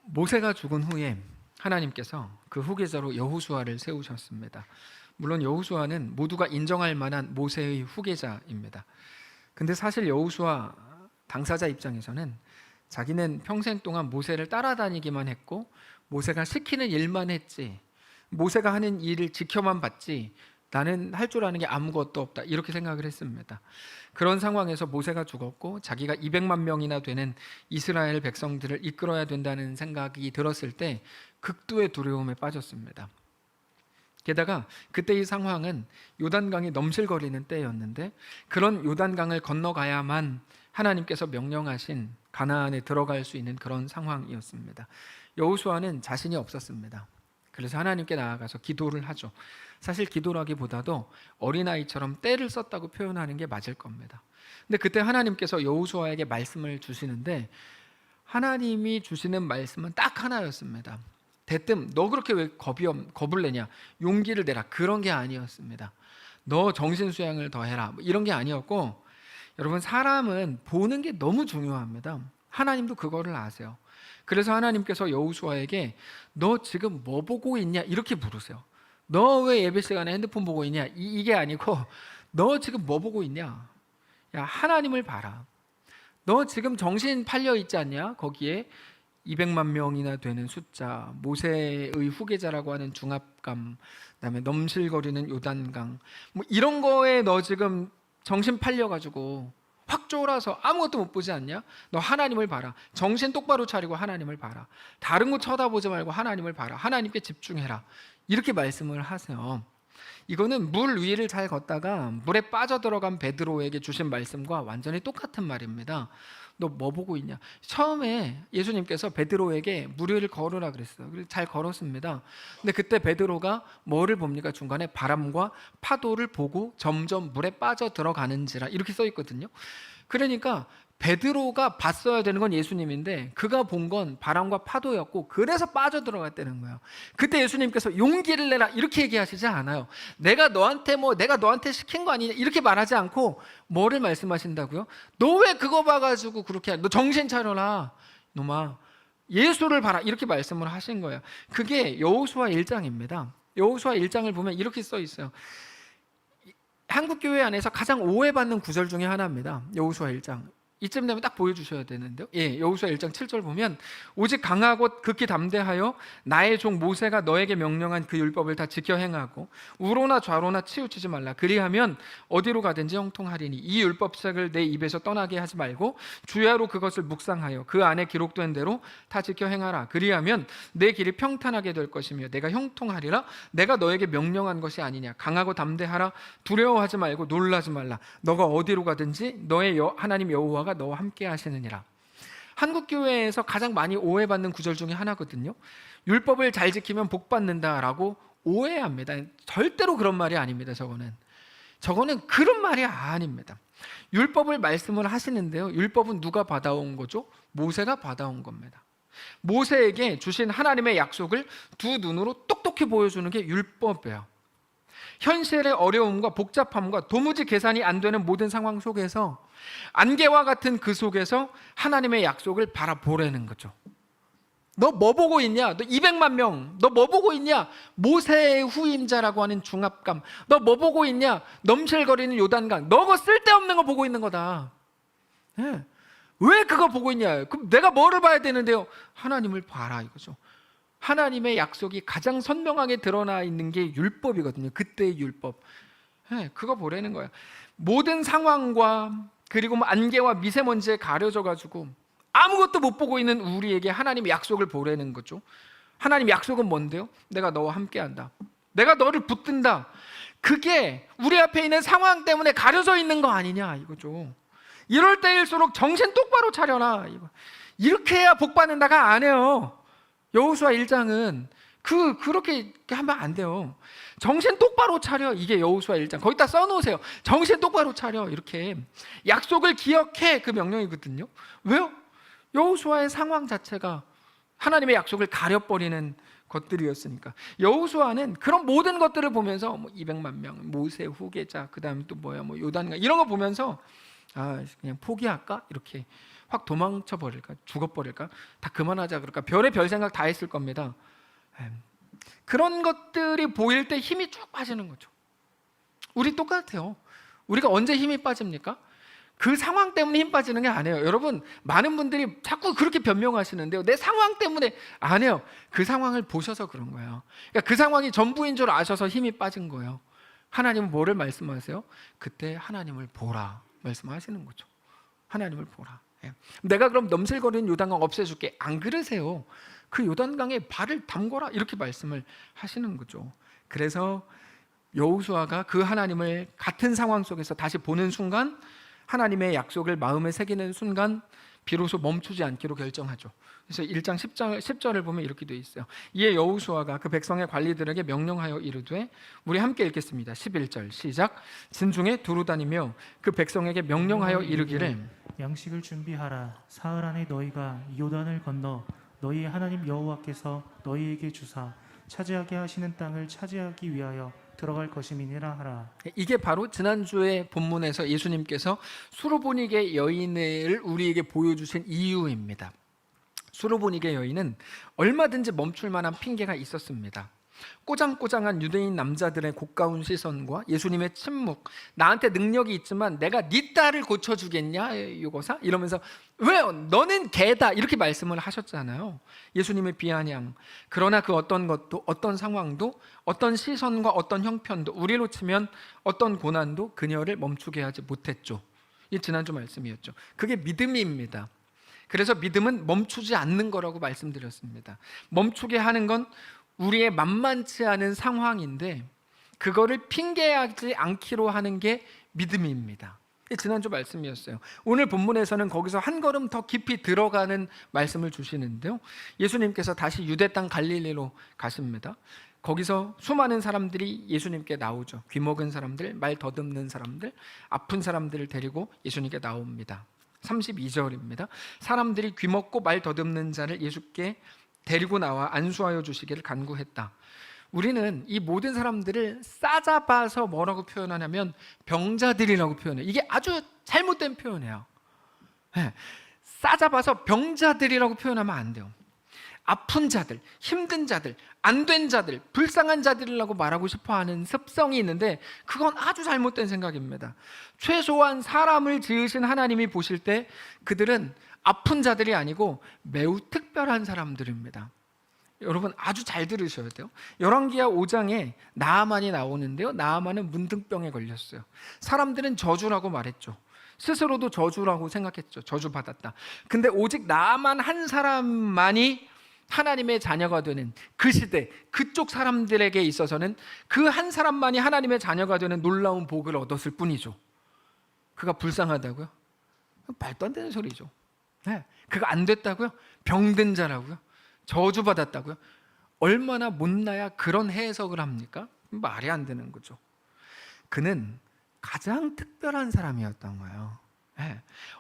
모세가 죽은 후에 하나님께서 그 후계자로 여호수아를 세우셨습니다. 물론 여호수아는 모두가 인정할 만한 모세의 후계자입니다. 근데 사실 여호수아 당사자 입장에서는 자기는 평생 동안 모세를 따라다니기만 했고 모세가 시키는 일만 했지, 모세가 하는 일을 지켜만 봤지 나는 할 줄 아는 게 아무것도 없다, 이렇게 생각을 했습니다. 그런 상황에서 모세가 죽었고 자기가 200만 명이나 되는 이스라엘 백성들을 이끌어야 된다는 생각이 들었을 때 극도의 두려움에 빠졌습니다. 게다가 그때 이 상황은 요단강이 넘실거리는 때였는데 그런 요단강을 건너가야만 하나님께서 명령하신 가나안에 들어갈 수 있는 그런 상황이었습니다. 여호수아는 자신이 없었습니다. 그래서 하나님께 나아가서 기도를 하죠. 사실 기도라기보다도 어린아이처럼 떼를 썼다고 표현하는 게 맞을 겁니다. 근데 그때 하나님께서 여호수아에게 말씀을 주시는데 하나님이 주시는 말씀은 딱 하나였습니다. 대뜸 너 그렇게 왜 겁을 내냐, 용기를 내라, 그런 게 아니었습니다. 너 정신수양을 더 해라, 이런 게 아니었고, 여러분 사람은 보는 게 너무 중요합니다. 하나님도 그거를 아세요. 그래서 하나님께서 여호수아에게 너 지금 뭐 보고 있냐 이렇게 물으세요. 너 왜 예배 시간에 핸드폰 보고 있냐, 이게 아니고 너 지금 뭐 보고 있냐. 야, 하나님을 봐라. 너 지금 정신 팔려 있지 않냐? 거기에 200만 명이나 되는 숫자, 모세의 후계자라고 하는 중압감, 그다음에 넘실거리는 요단강, 뭐 이런 거에 너 지금 정신 팔려가지고 확 쫄아서 아무것도 못 보지 않냐? 너 하나님을 봐라. 정신 똑바로 차리고 하나님을 봐라. 다른 거 쳐다보지 말고 하나님을 봐라. 하나님께 집중해라. 이렇게 말씀을 하세요. 이거는 물 위를 잘 걷다가 물에 빠져들어간 베드로에게 주신 말씀과 완전히 똑같은 말입니다. 너 뭐 보고 있냐? 처음에 예수님께서 베드로에게 물 위를 걸으라 그랬어요. 그래서 잘 걸었습니다. 근데 그때 베드로가 뭐를 봅니까? 중간에 바람과 파도를 보고 점점 물에 빠져들어가는지라 이렇게 써 있거든요. 그러니까 베드로가 봤어야 되는 건 예수님인데 그가 본 건 바람과 파도였고 그래서 빠져들어갔다는 거예요. 그때 예수님께서 용기를 내라 이렇게 얘기하시지 않아요. 내가 너한테 시킨 거 아니냐 이렇게 말하지 않고 뭐를 말씀하신다고요? 너 왜 그거 봐가지고 그렇게 너 정신 차려라 놈아, 예수를 봐라, 이렇게 말씀을 하신 거예요. 그게 여호수아 1장입니다. 여호수아 1장을 보면 이렇게 써 있어요. 한국교회 안에서 가장 오해받는 구절 중에 하나입니다. 여호수아 1장 이쯤 되면 딱 보여주셔야 되는데요. 여호수아 1장 7절 보면 오직 강하고 극히 담대하여 나의 종 모세가 너에게 명령한 그 율법을 다 지켜 행하고 우로나 좌로나 치우치지 말라. 그리하면 어디로 가든지 형통하리니 이 율법책을 내 입에서 떠나게 하지 말고 주야로 그것을 묵상하여 그 안에 기록된 대로 다 지켜 행하라. 그리하면 내 길이 평탄하게 될 것이며 내가 형통하리라. 내가 너에게 명령한 것이 아니냐. 강하고 담대하라. 두려워하지 말고 놀라지 말라. 너가 어디로 가든지 너의 하나님 여호와가 너와 함께 하시느니라. 한국교회에서 가장 많이 오해받는 구절 중에 하나거든요. 율법을 잘 지키면 복 받는다라고 오해합니다. 절대로 그런 말이 아닙니다. 저거는 그런 말이 아닙니다. 율법을 말씀을 하시는데요, 율법은 누가 받아온 거죠? 모세가 받아온 겁니다. 모세에게 주신 하나님의 약속을 두 눈으로 똑똑히 보여주는 게 율법이에요. 현실의 어려움과 복잡함과 도무지 계산이 안 되는 모든 상황 속에서 안개와 같은 그 속에서 하나님의 약속을 바라보라는 거죠. 너 뭐 보고 있냐? 너 200만 명, 너 뭐 보고 있냐? 모세의 후임자라고 하는 중압감, 너 뭐 보고 있냐? 넘실거리는 요단강, 너 그거 쓸데없는 거 보고 있는 거다. 왜 그거 보고 있냐? 그럼 내가 뭐를 봐야 되는데요? 하나님을 봐라 이거죠. 하나님의 약속이 가장 선명하게 드러나 있는 게 율법이거든요. 그때의 율법. 그거 보라는 거예요. 모든 상황과 그리고 안개와 미세먼지에 가려져 가지고 아무것도 못 보고 있는 우리에게 하나님의 약속을 보라는 거죠. 하나님 약속은 뭔데요? 내가 너와 함께한다. 내가 너를 붙든다. 그게 우리 앞에 있는 상황 때문에 가려져 있는 거 아니냐 이거죠. 이럴 때일수록 정신 똑바로 차려라. 이렇게 해야 복 받는다가 아니에요. 여호수아 1장은 그렇게 하면 안 돼요. 정신 똑바로 차려. 이게 여호수아 1장. 거기다 써놓으세요. 정신 똑바로 차려. 이렇게 약속을 기억해. 그 명령이거든요. 왜요? 여호수아의 상황 자체가 하나님의 약속을 가려버리는 것들이었으니까. 여호수아는 그런 모든 것들을 보면서 200만 명, 모세 후계자, 그 다음에 또 요단강 이런 거 보면서 그냥 포기할까? 이렇게 확 도망쳐 버릴까? 죽어버릴까? 다 그만하자 그럴까? 별의 생각 다 했을 겁니다. 그런 것들이 보일 때 힘이 쭉 빠지는 거죠. 우리 똑같아요. 우리가 언제 힘이 빠집니까? 그 상황 때문에 힘 빠지는 게 아니에요. 여러분, 많은 분들이 자꾸 그렇게 변명하시는데요, 내 상황 때문에 아니에요. 그 상황을 보셔서 그런 거예요. 그러니까 그 상황이 전부인 줄 아셔서 힘이 빠진 거예요. 하나님은 뭐를 말씀하세요? 그때 하나님을 보라 말씀하시는 거죠. 하나님을 보라. 내가 그럼 넘실거리는 요단강 없애줄게. 안 그러세요. 그 요단강에 발을 담궈라 이렇게 말씀을 하시는 거죠. 그래서 여호수아가 그 하나님을 같은 상황 속에서 다시 보는 순간, 하나님의 약속을 마음에 새기는 순간 비로소 멈추지 않기로 결정하죠. 그래서 1장 10절을 보면 이렇게 되어 있어요. 이에 여호수아가 그 백성의 관리들에게 명령하여 이르되, 우리 함께 읽겠습니다. 11절 시작. 진중에 두루 다니며 그 백성에게 명령하여 이르기를, 양식을 준비하라. 사흘 안에 너희가 요단을 건너 너희 하나님 여호와께서 너희에게 주사 차지하게 하시는 땅을 차지하기 위하여 들어갈 것임이니라 하라. 이게 바로 지난주에 본문에서 예수님께서 수로보니게 여인을 우리에게 보여주신 이유입니다. 수로보니게 여인은 얼마든지 멈출 만한 핑계가 있었습니다. 꼬장꼬장한 유대인 남자들의 고가운 시선과 예수님의 침묵, 나한테 능력이 있지만 내가 네 딸을 고쳐주겠냐 요거사? 이러면서 왜요? 너는 개다 이렇게 말씀을 하셨잖아요. 예수님의 비아냥. 그러나 그 어떤 것도, 어떤 상황도, 어떤 시선과 어떤 형편도, 우리로 치면 어떤 고난도 그녀를 멈추게 하지 못했죠. 이 지난주 말씀이었죠. 그게 믿음입니다. 그래서 믿음은 멈추지 않는 거라고 말씀드렸습니다. 멈추게 하는 건 우리의 만만치 않은 상황인데 그거를 핑계하지 않기로 하는 게 믿음입니다. 지난주 말씀이었어요. 오늘 본문에서는 거기서 한 걸음 더 깊이 들어가는 말씀을 주시는데요, 예수님께서 다시 유대 땅 갈릴리로 가십니다. 거기서 수많은 사람들이 예수님께 나오죠. 귀먹은 사람들, 말 더듬는 사람들, 아픈 사람들을 데리고 예수님께 나옵니다. 32절입니다. 사람들이 귀먹고 말 더듬는 자를 예수께 데리고 나와 안수하여 주시기를 간구했다. 우리는 이 모든 사람들을 싸잡아서 뭐라고 표현하냐면 병자들이라고 표현해요. 이게 아주 잘못된 표현이에요. 싸잡아서 병자들이라고 표현하면 안 돼요. 아픈 자들, 힘든 자들, 안 된 자들, 불쌍한 자들이라고 말하고 싶어하는 습성이 있는데 그건 아주 잘못된 생각입니다. 최소한 사람을 지으신 하나님이 보실 때 그들은 아픈 자들이 아니고 매우 특별한 사람들입니다. 여러분 아주 잘 들으셔야 돼요. 열왕기하 5장에 나아만이 나오는데요, 나아만은 문둥병에 걸렸어요. 사람들은 저주라고 말했죠. 스스로도 저주라고 생각했죠. 저주받았다. 근데 오직 나아만 한 사람만이 하나님의 자녀가 되는 그 시대, 그쪽 사람들에게 있어서는 그 한 사람만이 하나님의 자녀가 되는 놀라운 복을 얻었을 뿐이죠. 그가 불쌍하다고요? 말도 안 되는 소리죠. 그가 안 됐다고요? 병든 자라고요? 저주받았다고요? 얼마나 못나야 그런 해석을 합니까? 말이 안 되는 거죠. 그는 가장 특별한 사람이었던 거예요.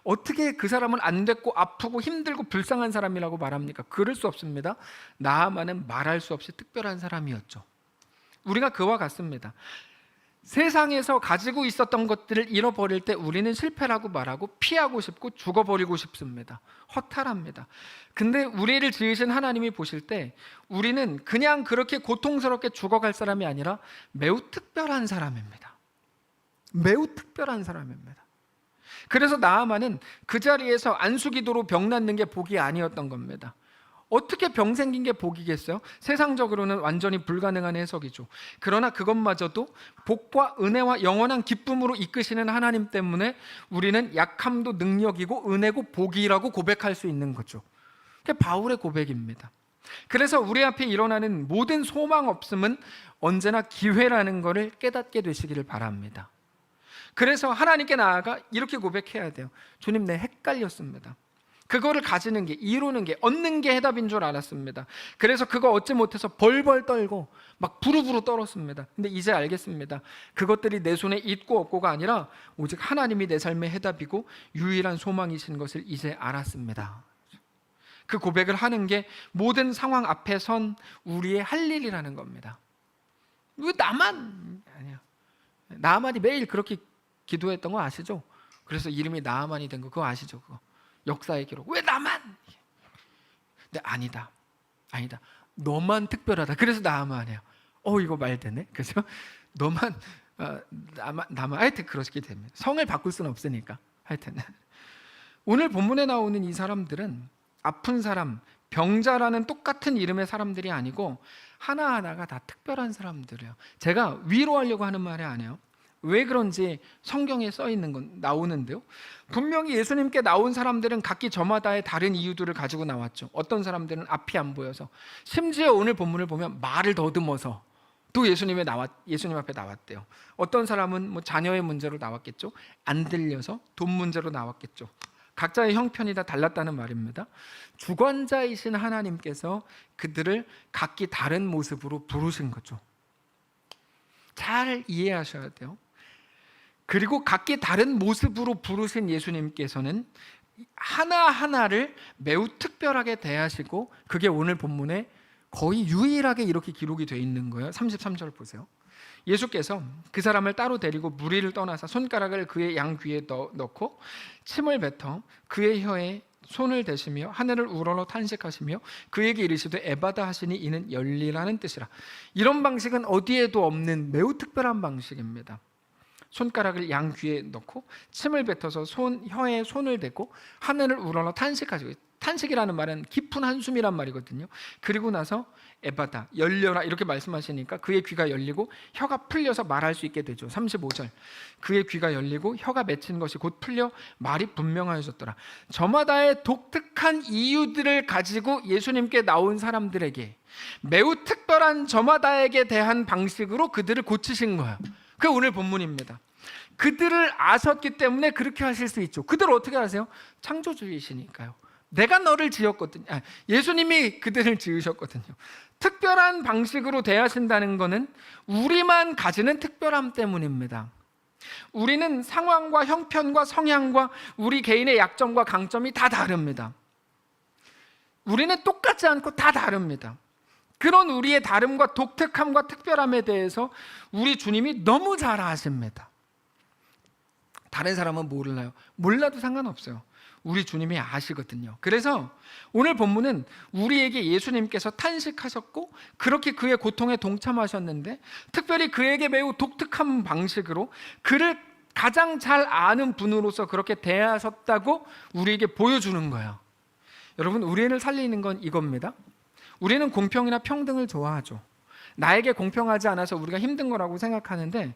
어떻게 그 사람은 안 됐고 아프고 힘들고 불쌍한 사람이라고 말합니까? 그럴 수 없습니다. 나아만은 말할 수 없이 특별한 사람이었죠. 우리가 그와 같습니다. 세상에서 가지고 있었던 것들을 잃어버릴 때 우리는 실패라고 말하고 피하고 싶고 죽어버리고 싶습니다. 허탈합니다. 근데 우리를 지으신 하나님이 보실 때 우리는 그냥 그렇게 고통스럽게 죽어갈 사람이 아니라 매우 특별한 사람입니다. 매우 특별한 사람입니다. 그래서 나아만은 그 자리에서 안수기도로 병 낫는 게 복이 아니었던 겁니다. 어떻게 병 생긴 게 복이겠어요? 세상적으로는 완전히 불가능한 해석이죠. 그러나 그것마저도 복과 은혜와 영원한 기쁨으로 이끄시는 하나님 때문에 우리는 약함도 능력이고 은혜고 복이라고 고백할 수 있는 거죠. 그게 바울의 고백입니다. 그래서 우리 앞에 일어나는 모든 소망 없음은 언제나 기회라는 것을 깨닫게 되시기를 바랍니다. 그래서 하나님께 나아가 이렇게 고백해야 돼요. 주님, 내 헷갈렸습니다. 그거를 가지는 게, 이루는 게, 얻는 게 해답인 줄 알았습니다. 그래서 그거 얻지 못해서 벌벌 떨고 막 부르부르 떨었습니다. 근데 이제 알겠습니다. 그것들이 내 손에 있고 없고가 아니라 오직 하나님이 내 삶의 해답이고 유일한 소망이신 것을 이제 알았습니다. 그 고백을 하는 게 모든 상황 앞에 선 우리의 할 일이라는 겁니다. 왜 나만? 아니야. 나만이 매일 그렇게 기도했던 거 아시죠? 그래서 이름이 나아만이 된 거 그거 아시죠? 그거. 역사의 기록. 왜 나만? 근데 아니다. 너만 특별하다. 그래서 나만이야. 이거 말 되네. 그죠? 너만 나만 하여튼 그렇게 됩니다. 성을 바꿀 수는 없으니까. 하여튼 오늘 본문에 나오는 이 사람들은 아픈 사람, 병자라는 똑같은 이름의 사람들이 아니고 하나하나가 다 특별한 사람들이에요. 제가 위로하려고 하는 말이 아니에요. 왜 그런지 성경에 써 있는 건 나오는데요. 분명히 예수님께 나온 사람들은 각기 저마다의 다른 이유들을 가지고 나왔죠. 어떤 사람들은 앞이 안 보여서, 심지어 오늘 본문을 보면 말을 더듬어서 또 예수님 앞에 나왔대요. 어떤 사람은 뭐 자녀의 문제로 나왔겠죠. 안 들려서 돈 문제로 나왔겠죠. 각자의 형편이 다 달랐다는 말입니다. 주관자이신 하나님께서 그들을 각기 다른 모습으로 부르신 거죠. 잘 이해하셔야 돼요. 그리고 각기 다른 모습으로 부르신 예수님께서는 하나하나를 매우 특별하게 대하시고, 그게 오늘 본문에 거의 유일하게 이렇게 기록이 되어 있는 거예요. 33절 보세요. 예수께서 그 사람을 따로 데리고 무리를 떠나서 손가락을 그의 양 귀에 넣고 침을 뱉어 그의 혀에 손을 대시며 하늘을 우러러 탄식하시며 그에게 이르시되 에바다 하시니 이는 열리라는 뜻이라. 이런 방식은 어디에도 없는 매우 특별한 방식입니다. 손가락을 양 귀에 넣고 침을 뱉어서 혀에 손을 대고 하늘을 우러러 탄식하시고, 탄식이라는 말은 깊은 한숨이란 말이거든요. 그리고 나서 에바다, 열려라 이렇게 말씀하시니까 그의 귀가 열리고 혀가 풀려서 말할 수 있게 되죠. 35절, 그의 귀가 열리고 혀가 맺힌 것이 곧 풀려 말이 분명하여졌더라. 저마다의 독특한 이유들을 가지고 예수님께 나온 사람들에게 매우 특별한 저마다에게 대한 방식으로 그들을 고치신 거예요. 그게 오늘 본문입니다. 그들을 아셨기 때문에 그렇게 하실 수 있죠. 그들을 어떻게 아세요? 창조주이시니까요. 내가 너를 지었거든요. 예수님이 그들을 지으셨거든요. 특별한 방식으로 대하신다는 것은 우리만 가지는 특별함 때문입니다. 우리는 상황과 형편과 성향과 우리 개인의 약점과 강점이 다 다릅니다. 우리는 똑같지 않고 다 다릅니다. 그런 우리의 다름과 독특함과 특별함에 대해서 우리 주님이 너무 잘 아십니다. 다른 사람은 몰라요. 몰라도 상관없어요. 우리 주님이 아시거든요. 그래서 오늘 본문은 우리에게 예수님께서 탄식하셨고 그렇게 그의 고통에 동참하셨는데, 특별히 그에게 매우 독특한 방식으로 그를 가장 잘 아는 분으로서 그렇게 대하셨다고 우리에게 보여주는 거예요. 여러분, 우리를 살리는 건 이겁니다. 우리는 공평이나 평등을 좋아하죠. 나에게 공평하지 않아서 우리가 힘든 거라고 생각하는데,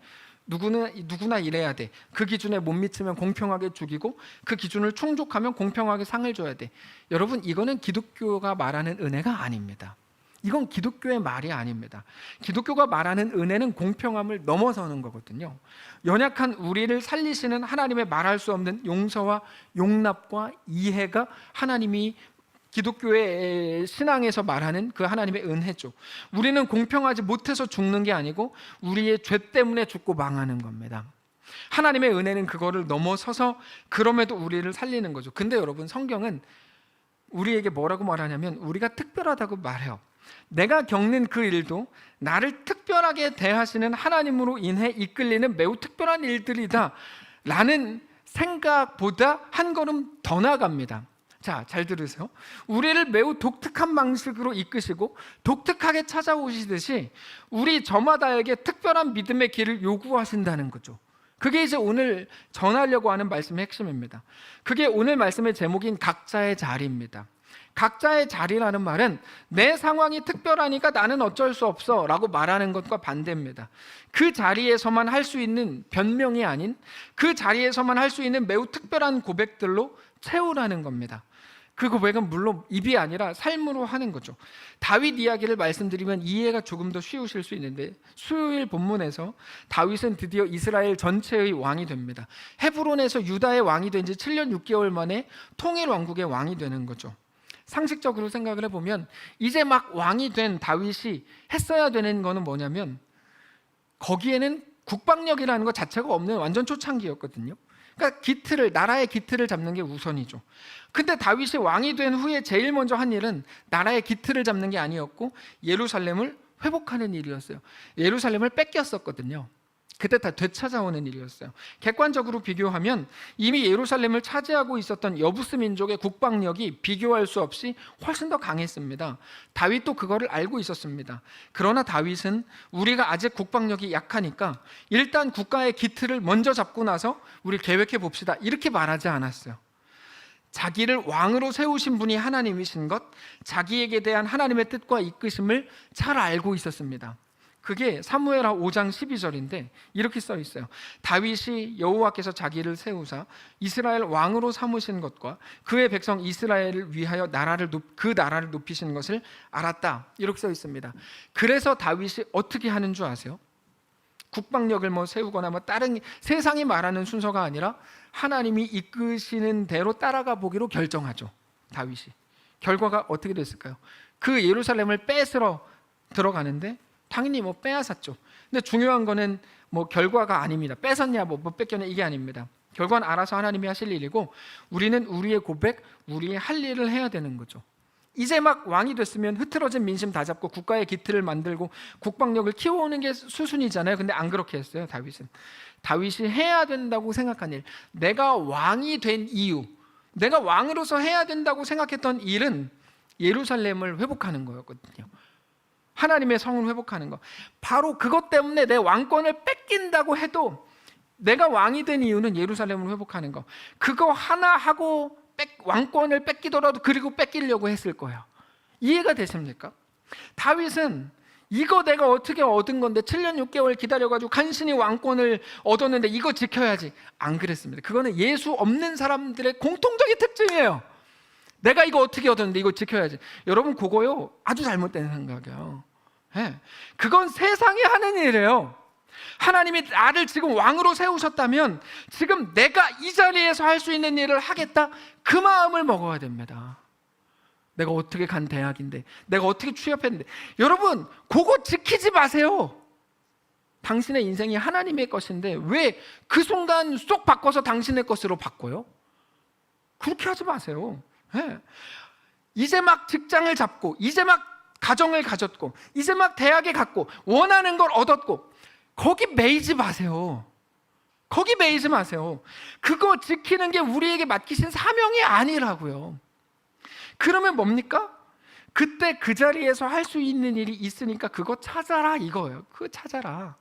누구나 이래야 돼. 그 기준에 못 미치면 공평하게 죽이고 그 기준을 충족하면 공평하게 상을 줘야 돼. 여러분, 이거는 기독교가 말하는 은혜가 아닙니다. 이건 기독교의 말이 아닙니다. 기독교가 말하는 은혜는 공평함을 넘어서는 거거든요. 연약한 우리를 살리시는 하나님의 말할 수 없는 용서와 용납과 이해가 하나님이 기독교의 신앙에서 말하는 그 하나님의 은혜죠. 우리는 공평하지 못해서 죽는 게 아니고 우리의 죄 때문에 죽고 망하는 겁니다. 하나님의 은혜는 그거를 넘어서서 그럼에도 우리를 살리는 거죠. 근데 여러분, 성경은 우리에게 뭐라고 말하냐면 우리가 특별하다고 말해요. 내가 겪는 그 일도 나를 특별하게 대하시는 하나님으로 인해 이끌리는 매우 특별한 일들이다 라는 생각보다 한 걸음 더 나아갑니다. 자, 잘 들으세요. 우리를 매우 독특한 방식으로 이끄시고 독특하게 찾아오시듯이 우리 저마다에게 특별한 믿음의 길을 요구하신다는 거죠. 그게 이제 오늘 전하려고 하는 말씀의 핵심입니다. 그게 오늘 말씀의 제목인 각자의 자리입니다. 각자의 자리라는 말은 내 상황이 특별하니까 나는 어쩔 수 없어 라고 말하는 것과 반대입니다. 그 자리에서만 할 수 있는 변명이 아닌 그 자리에서만 할 수 있는 매우 특별한 고백들로 채우라는 겁니다. 그 고백은 물론 입이 아니라 삶으로 하는 거죠. 다윗 이야기를 말씀드리면 이해가 조금 더 쉬우실 수 있는데, 수요일 본문에서 다윗은 드디어 이스라엘 전체의 왕이 됩니다. 헤브론에서 유다의 왕이 된 지 7년 6개월 만에 통일 왕국의 왕이 되는 거죠. 상식적으로 생각을 해보면 이제 막 왕이 된 다윗이 했어야 되는 거는 뭐냐면, 거기에는 국방력이라는 것 자체가 없는 완전 초창기였거든요. 그러니까 나라의 기틀을 잡는 게 우선이죠. 근데 다윗이 왕이 된 후에 제일 먼저 한 일은 나라의 기틀을 잡는 게 아니었고 예루살렘을 회복하는 일이었어요. 예루살렘을 뺏겼었거든요. 그때 다 되찾아오는 일이었어요. 객관적으로 비교하면 이미 예루살렘을 차지하고 있었던 여부스 민족의 국방력이 비교할 수 없이 훨씬 더 강했습니다. 다윗도 그거를 알고 있었습니다. 그러나 다윗은 우리가 아직 국방력이 약하니까 일단 국가의 기틀을 먼저 잡고 나서 우리 계획해 봅시다, 이렇게 말하지 않았어요. 자기를 왕으로 세우신 분이 하나님이신 것, 자기에게 대한 하나님의 뜻과 이끄심을 잘 알고 있었습니다. 그게 사무엘하 5장 12절인데 이렇게 써 있어요. 다윗이 여호와께서 자기를 세우사 이스라엘 왕으로 삼으신 것과 그의 백성 이스라엘을 위하여 그 나라를 높이신 것을 알았다, 이렇게 써 있습니다. 그래서 다윗이 어떻게 하는 줄 아세요? 국방력을 세우거나 다른 세상이 말하는 순서가 아니라 하나님이 이끄시는 대로 따라가 보기로 결정하죠. 다윗이. 결과가 어떻게 됐을까요? 그 예루살렘을 뺏으러 들어가는데 당연히 빼앗았죠. 근데 중요한 거는 결과가 아닙니다. 뺏었냐 뺏겼냐 이게 아닙니다. 결과는 알아서 하나님이 하실 일이고 우리는 우리의 고백, 우리의 할 일을 해야 되는 거죠. 이제 막 왕이 됐으면 흐트러진 민심 다 잡고 국가의 기틀을 만들고 국방력을 키워오는 게 수순이잖아요. 근데 안 그렇게 했어요. 다윗이 해야 된다고 생각한 일, 내가 왕이 된 이유, 내가 왕으로서 해야 된다고 생각했던 일은 예루살렘을 회복하는 거였거든요. 하나님의 성을 회복하는 거. 바로 그것 때문에 내 왕권을 뺏긴다고 해도 내가 왕이 된 이유는 예루살렘을 회복하는 거. 그거 하나 하고 왕권을 뺏기더라도 그리고 뺏기려고 했을 거예요. 이해가 되십니까? 다윗은 이거 내가 어떻게 얻은 건데 7년 6개월 기다려가지고 간신히 왕권을 얻었는데 이거 지켜야지, 안 그랬습니다. 그거는 예수 없는 사람들의 공통적인 특징이에요. 내가 이거 어떻게 얻었는데 이거 지켜야지. 여러분, 그거요 아주 잘못된 생각이에요. 그건 세상이 하는 일이에요. 하나님이 나를 지금 왕으로 세우셨다면 지금 내가 이 자리에서 할 수 있는 일을 하겠다, 그 마음을 먹어야 됩니다. 내가 어떻게 간 대학인데, 내가 어떻게 취업했는데, 여러분 그거 지키지 마세요. 당신의 인생이 하나님의 것인데 왜 그 순간 쏙 바꿔서 당신의 것으로 바꿔요? 그렇게 하지 마세요. 이제 막 직장을 잡고, 이제 막 가정을 가졌고, 이제 막 대학에 갔고, 원하는 걸 얻었고, 거기 매이지 마세요. 거기 매이지 마세요. 그거 지키는 게 우리에게 맡기신 사명이 아니라고요. 그러면 뭡니까? 그때 그 자리에서 할 수 있는 일이 있으니까 그거 찾아라, 이거예요. 그거 찾아라.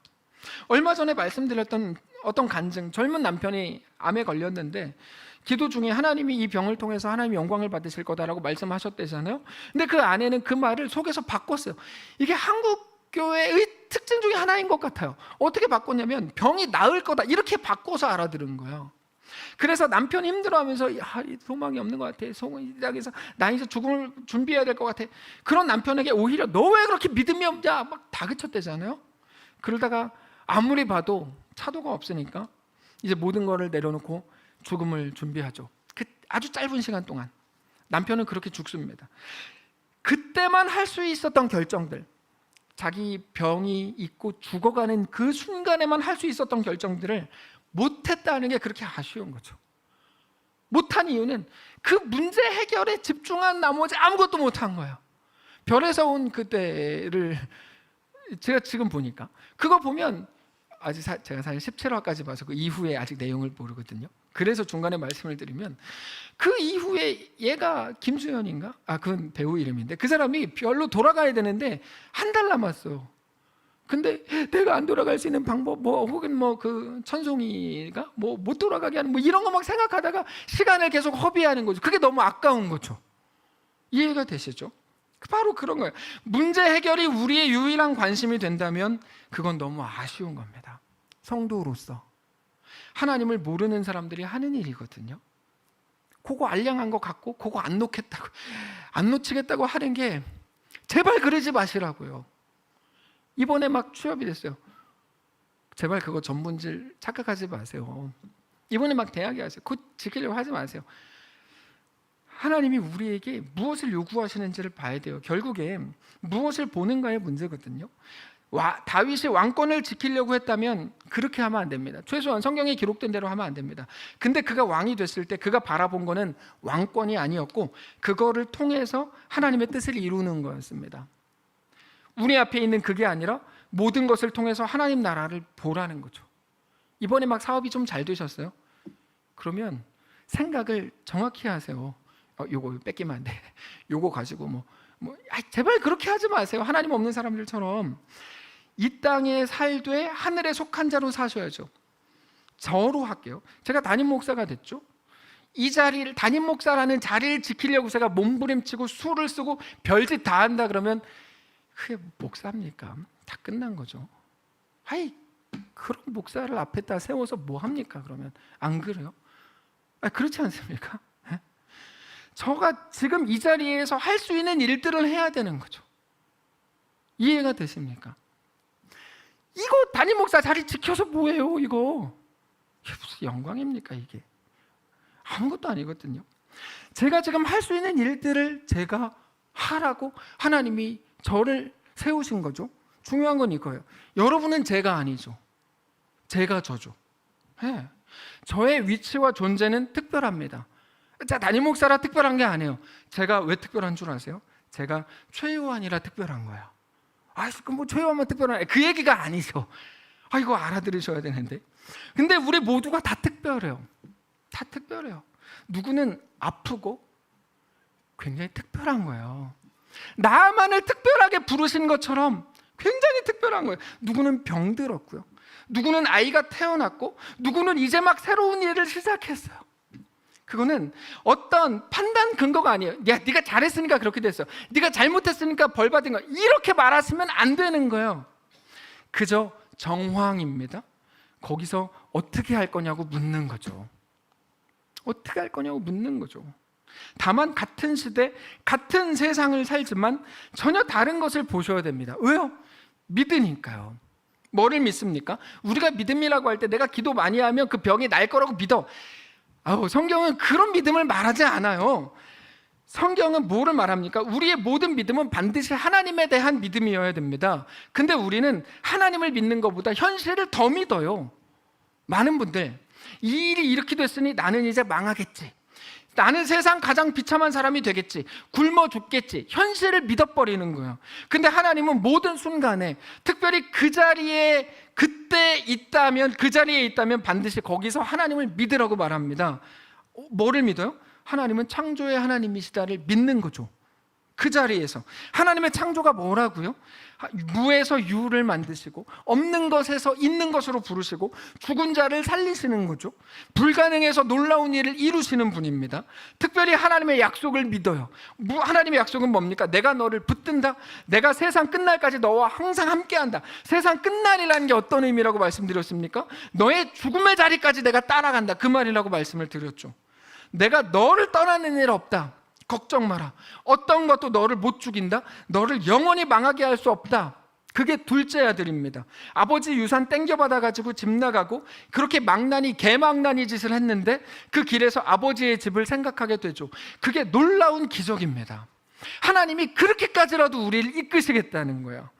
얼마 전에 말씀드렸던 어떤 간증, 젊은 남편이 암에 걸렸는데 기도 중에 하나님이 이 병을 통해서 하나님 영광을 받으실 거다라고 말씀하셨대잖아요. 근데 그 아내는 그 말을 속에서 바꿨어요. 이게 한국 교회의 특징 중에 하나인 것 같아요. 어떻게 바꿨냐면 병이 나을 거다, 이렇게 바꿔서 알아들은 거예요. 그래서 남편이 힘들어하면서 소망이 없는 것 같아, 소망에서 나 이제 죽음을 준비해야 될 것 같아, 그런 남편에게 오히려 너 왜 그렇게 믿음이 없냐 막 다그쳤대잖아요. 그러다가 아무리 봐도 차도가 없으니까 이제 모든 거를 내려놓고 죽음을 준비하죠. 그 아주 짧은 시간 동안 남편은 그렇게 죽습니다. 그때만 할 수 있었던 결정들, 자기 병이 있고 죽어가는 그 순간에만 할 수 있었던 결정들을 못했다는 게 그렇게 아쉬운 거죠. 못한 이유는 그 문제 해결에 집중한 나머지 아무것도 못한 거예요. 별에서 온 그때를 제가 지금 보니까 그거 보면 아직 제가 사실 17화까지 봐서 그 이후에 아직 내용을 모르거든요. 그래서 중간에 말씀을 드리면 그 이후에 얘가 김수현인가? 그건 배우 이름인데 그 사람이 별로 돌아가야 되는데 한 달 남았어요. 근데 내가 안 돌아갈 수 있는 방법 혹은 그 천송이가 못 돌아가게 하는 이런 거 막 생각하다가 시간을 계속 허비하는 거죠. 그게 너무 아까운 거죠. 이해가 되시죠? 바로 그런 거예요. 문제 해결이 우리의 유일한 관심이 된다면 그건 너무 아쉬운 겁니다. 성도로서 하나님을 모르는 사람들이 하는 일이거든요. 그거 알량한 거 갖고 그거 안 놓치겠다고 하는 게, 제발 그러지 마시라고요. 이번에 막 취업이 됐어요. 제발 그거 전문질 착각하지 마세요. 이번에 막 대학에 가세요. 그거 지키려고 하지 마세요. 하나님이 우리에게 무엇을 요구하시는지를 봐야 돼요. 결국에 무엇을 보는가의 문제거든요. 다윗이 왕권을 지키려고 했다면 그렇게 하면 안 됩니다. 최소한 성경에 기록된 대로 하면 안 됩니다. 근데 그가 왕이 됐을 때 그가 바라본 거는 왕권이 아니었고 그거를 통해서 하나님의 뜻을 이루는 거였습니다. 우리 앞에 있는 그게 아니라 모든 것을 통해서 하나님 나라를 보라는 거죠. 이번에 막 사업이 좀 잘 되셨어요? 그러면 생각을 정확히 하세요. 요거 뺏기면 안 돼. 요거 가지고 제발 그렇게 하지 마세요. 하나님 없는 사람들처럼 이 땅에 살되 하늘에 속한 자로 사셔야죠. 저로 할게요. 제가 담임 목사가 됐죠. 이 자리를, 담임 목사라는 자리를 지키려고 제가 몸부림치고 수를 쓰고 별짓 다 한다 그러면 그게 목사입니까? 다 끝난 거죠. 아이, 그런 목사를 앞에다 세워서 뭐 합니까? 그러면 안 그래요? 그렇지 않습니까? 저가 지금 이 자리에서 할 수 있는 일들을 해야 되는 거죠. 이해가 되십니까? 이거 담임 목사 자리 지켜서 뭐예요? 이게 무슨 영광입니까? 이게 아무것도 아니거든요. 제가 지금 할 수 있는 일들을 제가 하라고 하나님이 저를 세우신 거죠. 중요한 건 이거예요. 여러분은 제가 아니죠. 제가 저죠. 저의 위치와 존재는 특별합니다. 자, 담임 목사라 특별한 게 아니에요. 제가 왜 특별한 줄 아세요? 제가 최요한이라 특별한 거야. 그럼 최요한만 특별한, 그 얘기가 아니죠. 이거 알아들으셔야 되는데. 근데 우리 모두가 다 특별해요. 다 특별해요. 누구는 아프고 굉장히 특별한 거예요. 나만을 특별하게 부르신 것처럼 굉장히 특별한 거예요. 누구는 병들었고요. 누구는 아이가 태어났고, 누구는 이제 막 새로운 일을 시작했어요. 그거는 어떤 판단 근거가 아니에요. 네가 잘했으니까 그렇게 됐어. 네가 잘못했으니까 벌 받은 거. 이렇게 말하시면 안 되는 거예요. 그저 정황입니다. 거기서 어떻게 할 거냐고 묻는 거죠. 어떻게 할 거냐고 묻는 거죠. 다만 같은 시대, 같은 세상을 살지만 전혀 다른 것을 보셔야 됩니다. 왜요? 믿으니까요. 뭐를 믿습니까? 우리가 믿음이라고 할 때 내가 기도 많이 하면 그 병이 날 거라고 믿어. 성경은 그런 믿음을 말하지 않아요. 성경은 뭐를 말합니까? 우리의 모든 믿음은 반드시 하나님에 대한 믿음이어야 됩니다. 근데 우리는 하나님을 믿는 것보다 현실을 더 믿어요. 많은 분들, 이 일이 이렇게 됐으니 나는 이제 망하겠지. 나는 세상 가장 비참한 사람이 되겠지. 굶어 죽겠지. 현실을 믿어버리는 거예요. 근데 하나님은 모든 순간에, 특별히 그 자리에 그때 있다면, 그 자리에 있다면 반드시 거기서 하나님을 믿으라고 말합니다. 뭐를 믿어요? 하나님은 창조의 하나님이시다를 믿는 거죠. 그 자리에서 하나님의 창조가 뭐라고요? 무에서 유를 만드시고 없는 것에서 있는 것으로 부르시고 죽은 자를 살리시는 거죠. 불가능해서 놀라운 일을 이루시는 분입니다. 특별히 하나님의 약속을 믿어요. 하나님의 약속은 뭡니까? 내가 너를 붙든다. 내가 세상 끝날까지 너와 항상 함께한다. 세상 끝날이라는 게 어떤 의미라고 말씀드렸습니까? 너의 죽음의 자리까지 내가 따라간다. 그 말이라고 말씀을 드렸죠. 내가 너를 떠나는 일 없다. 걱정 마라. 어떤 것도 너를 못 죽인다. 너를 영원히 망하게 할 수 없다. 그게 둘째 아들입니다. 아버지 유산 땡겨받아가지고 집 나가고 그렇게 개망나니 짓을 했는데 그 길에서 아버지의 집을 생각하게 되죠. 그게 놀라운 기적입니다. 하나님이 그렇게까지라도 우리를 이끄시겠다는 거예요.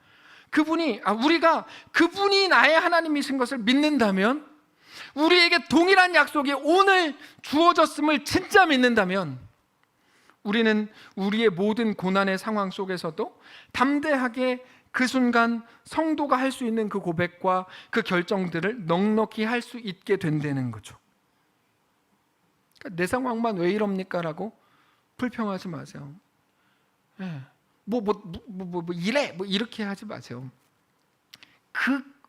우리가 그분이 나의 하나님이신 것을 믿는다면, 우리에게 동일한 약속이 오늘 주어졌음을 진짜 믿는다면, 우리는 우리의 모든 고난의 상황 속에서도 담대하게 그 순간 성도가 할 수 있는 그 고백과 그 결정들을 넉넉히 할 수 있게 된다는 거죠. 그러니까 내 상황만 왜 이럽니까? 라고 불평하지 마세요. 이래 이렇게 하지 마세요.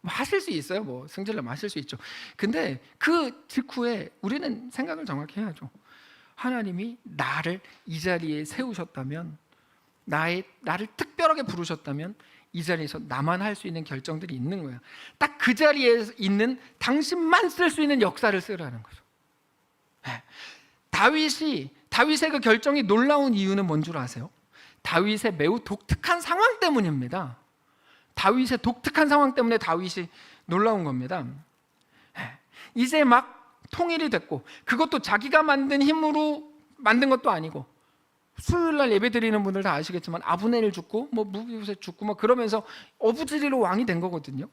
하실 수 있어요. 승질내면 하실 수 있죠. 근데 그 직후에 우리는 생각을 정확히 해야죠. 하나님이 나를 이 자리에 세우셨다면, 나를 특별하게 부르셨다면 이 자리에서 나만 할 수 있는 결정들이 있는 거예요. 딱 그 자리에 있는 당신만 쓸 수 있는 역사를 쓰라는 거죠. 다윗의 그 결정이 놀라운 이유는 뭔 줄 아세요? 다윗의 매우 독특한 상황 때문입니다. 다윗의 독특한 상황 때문에 다윗이 놀라운 겁니다. 이제 막 통일이 됐고, 그것도 자기가 만든 힘으로 만든 것도 아니고, 수요일날 예배 드리는 분들 다 아시겠지만 아브넬 죽고 무비보셋 죽고 그러면서 어부지리로 왕이 된 거거든요.